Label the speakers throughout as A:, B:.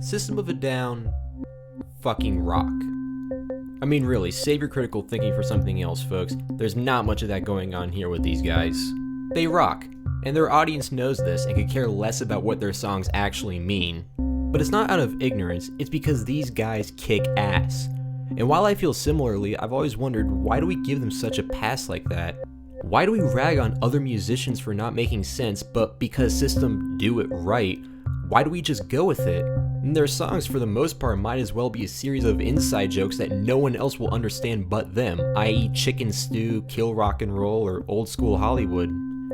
A: System of a Down fucking rock. I mean, really, save your critical thinking for something else, folks. There's not much of that going on here with these guys. They rock, and their audience knows this and could care less about what their songs actually mean. But it's not out of ignorance, it's because these guys kick ass. And while I feel similarly, I've always wondered, why do we give them such a pass like that? Why do we rag on other musicians for not making sense, but because System do it right, why do we just go with it? And their songs, for the most part, might as well be a series of inside jokes that no one else will understand but them, i.e. Chicken Stew, Kill Rock and Roll, or Old School Hollywood.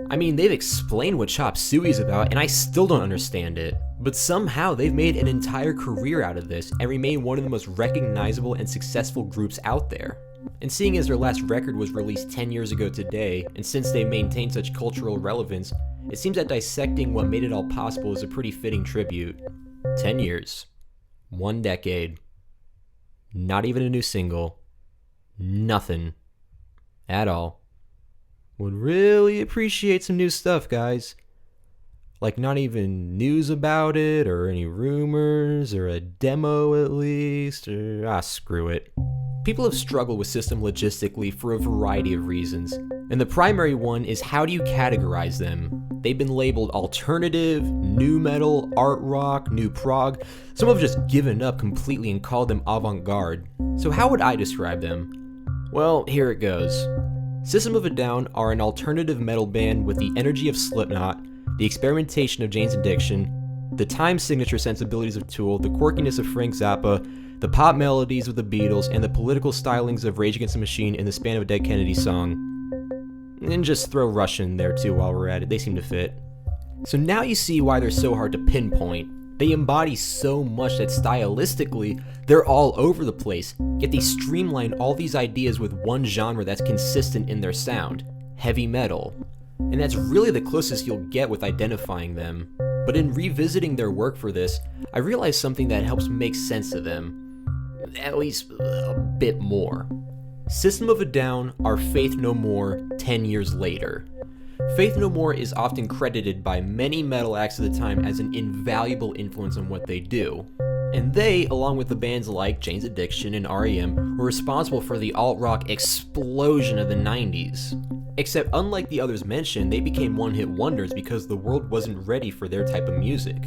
A: I mean, they've explained what Chop Suey's about, and I still don't understand it. But somehow, they've made an entire career out of this, and remain one of the most recognizable and successful groups out there. And seeing as their last record was released 10 years ago today, and since they maintained such cultural relevance, it seems that dissecting what made it all possible is a pretty fitting tribute. 10 years. 1 decade. Not even a new single. Nothing. At all. Would really appreciate some new stuff, guys. Like not even news about it, or any rumors, or a demo at least, or screw it. People have struggled with System logistically for a variety of reasons, and the primary one is how do you categorize them? They've been labeled alternative, new metal, art rock, new prog. Some have just given up completely and called them avant-garde. So how would I describe them? Well, here it goes. System of a Down are an alternative metal band with the energy of Slipknot, the experimentation of Jane's Addiction, the time signature sensibilities of Tool, the quirkiness of Frank Zappa, the pop melodies of the Beatles, and the political stylings of Rage Against the Machine in the span of a Dead Kennedy song. And just throw Rush in there too while we're at it, they seem to fit. So now you see why they're so hard to pinpoint. They embody so much that stylistically, they're all over the place, yet they streamline all these ideas with one genre that's consistent in their sound, heavy metal. And that's really the closest you'll get with identifying them. But in revisiting their work for this, I realized something that helps make sense to them, at least a bit more. System of a Down are Faith No More 10 years later. Faith No More is often credited by many metal acts of the time as an invaluable influence on what they do. And they, along with the bands like Jane's Addiction and R.E.M., were responsible for the alt-rock explosion of the 90s. Except unlike the others mentioned, they became one-hit wonders because the world wasn't ready for their type of music.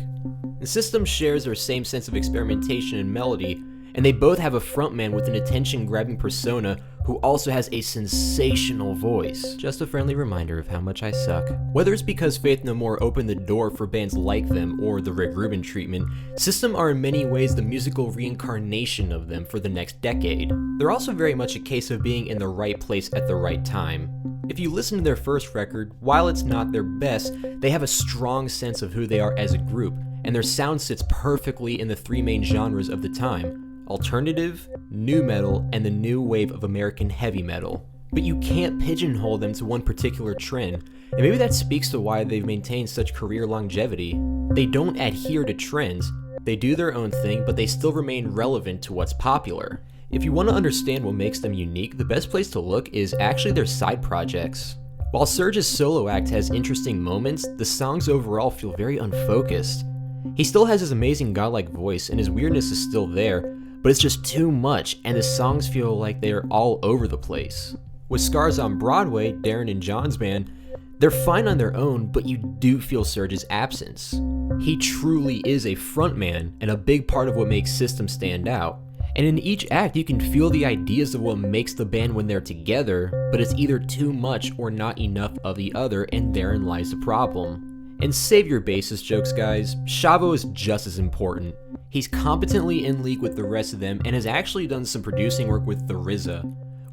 A: The System shares their same sense of experimentation and melody, and they both have a frontman with an attention-grabbing persona who also has a sensational voice. Just a friendly reminder of how much I suck. Whether it's because Faith No More opened the door for bands like them or the Rick Rubin treatment, System are in many ways the musical reincarnation of them for the next decade. They're also very much a case of being in the right place at the right time. If you listen to their first record, while it's not their best, they have a strong sense of who they are as a group, and their sound sits perfectly in the three main genres of the time: alternative, new metal, and the new wave of American heavy metal. But you can't pigeonhole them to one particular trend, and maybe that speaks to why they've maintained such career longevity. They don't adhere to trends, they do their own thing, but they still remain relevant to what's popular. If you want to understand what makes them unique, the best place to look is actually their side projects. While Serge's solo act has interesting moments, the songs overall feel very unfocused. He still has his amazing godlike voice, and his weirdness is still there, but it's just too much, and the songs feel like they're all over the place. With Scars on Broadway, Darren and John's band, they're fine on their own, but you do feel Serge's absence. He truly is a frontman, and a big part of what makes System stand out. And in each act, you can feel the ideas of what makes the band when they're together, but it's either too much or not enough of the other, and therein lies the problem. And save your bassist jokes, guys. Shavo is just as important. He's competently in league with the rest of them and has actually done some producing work with the RZA,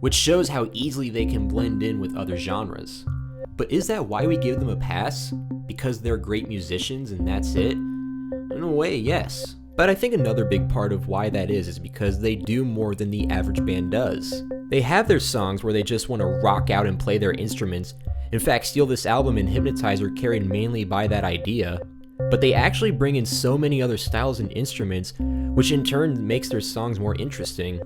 A: which shows how easily they can blend in with other genres. But is that why we give them a pass? Because they're great musicians and that's it? In a way, yes. But I think another big part of why that is because they do more than the average band does. They have their songs where they just want to rock out and play their instruments. In fact, Steal This Album and Hypnotize are carried mainly by that idea. But they actually bring in so many other styles and instruments, which in turn makes their songs more interesting.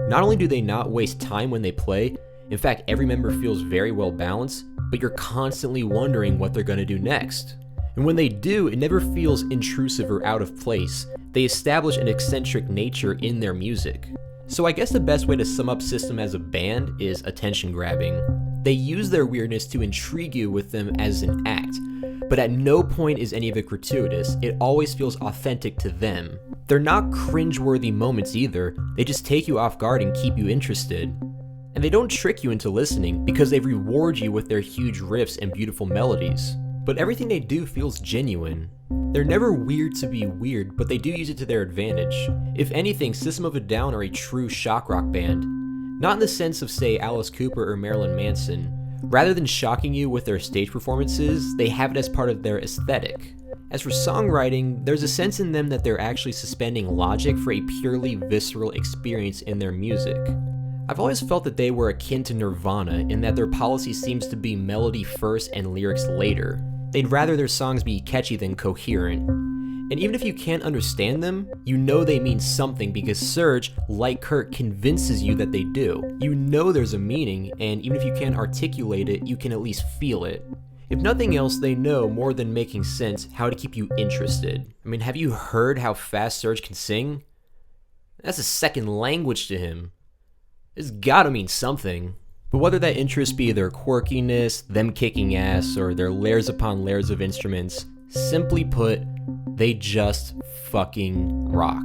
A: Not only do they not waste time when they play, in fact every member feels very well balanced, but you're constantly wondering what they're going to do next. And when they do, it never feels intrusive or out of place. They establish an eccentric nature in their music. So I guess the best way to sum up System as a band is attention grabbing. They use their weirdness to intrigue you with them as an act, but at no point is any of it gratuitous. It always feels authentic to them. They're not cringe-worthy moments either, they just take you off guard and keep you interested. And they don't trick you into listening because they reward you with their huge riffs and beautiful melodies. But everything they do feels genuine. They're never weird to be weird, but they do use it to their advantage. If anything, System of a Down are a true shock rock band. Not in the sense of, say, Alice Cooper or Marilyn Manson. Rather than shocking you with their stage performances, they have it as part of their aesthetic. As for songwriting, there's a sense in them that they're actually suspending logic for a purely visceral experience in their music. I've always felt that they were akin to Nirvana in that their policy seems to be melody first and lyrics later. They'd rather their songs be catchy than coherent. And even if you can't understand them, you know they mean something because Serge, like Kurt, convinces you that they do. You know there's a meaning, and even if you can't articulate it, you can at least feel it. If nothing else, they know more than making sense how to keep you interested. I mean, have you heard how fast Serge can sing? That's a second language to him. It's gotta mean something. But whether that interest be their quirkiness, them kicking ass, or their layers upon layers of instruments, simply put, they just fucking rock.